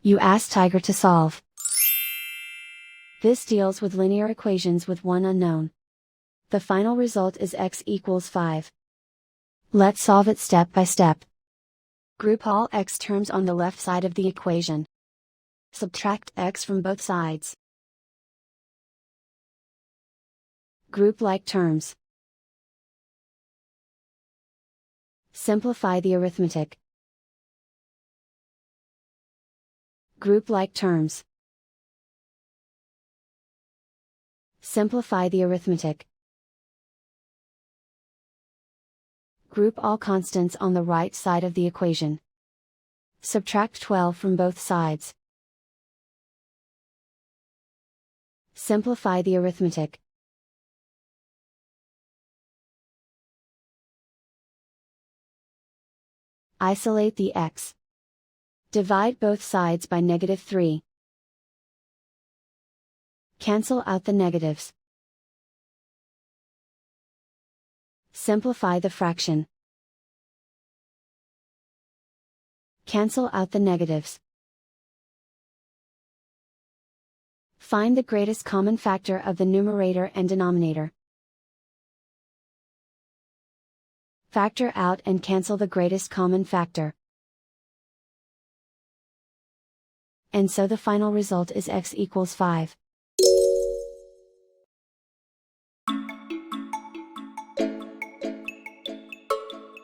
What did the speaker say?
You ask Tiger to solve. This deals with linear equations with one unknown. The final result is x equals 5. Let's solve it step by step. Group all x terms on the left side of the equation. Subtract x from both sides. Group like terms. Simplify the arithmetic. Group like terms. Simplify the arithmetic. Group all constants on the right side of the equation. Subtract 12 from both sides. Simplify the arithmetic. Isolate the x. Divide both sides by -3. Cancel out the negatives. Simplify the fraction. Cancel out the negatives. Find the greatest common factor of the numerator and denominator. Factor out and cancel the greatest common factor. And so the final result is x equals 5.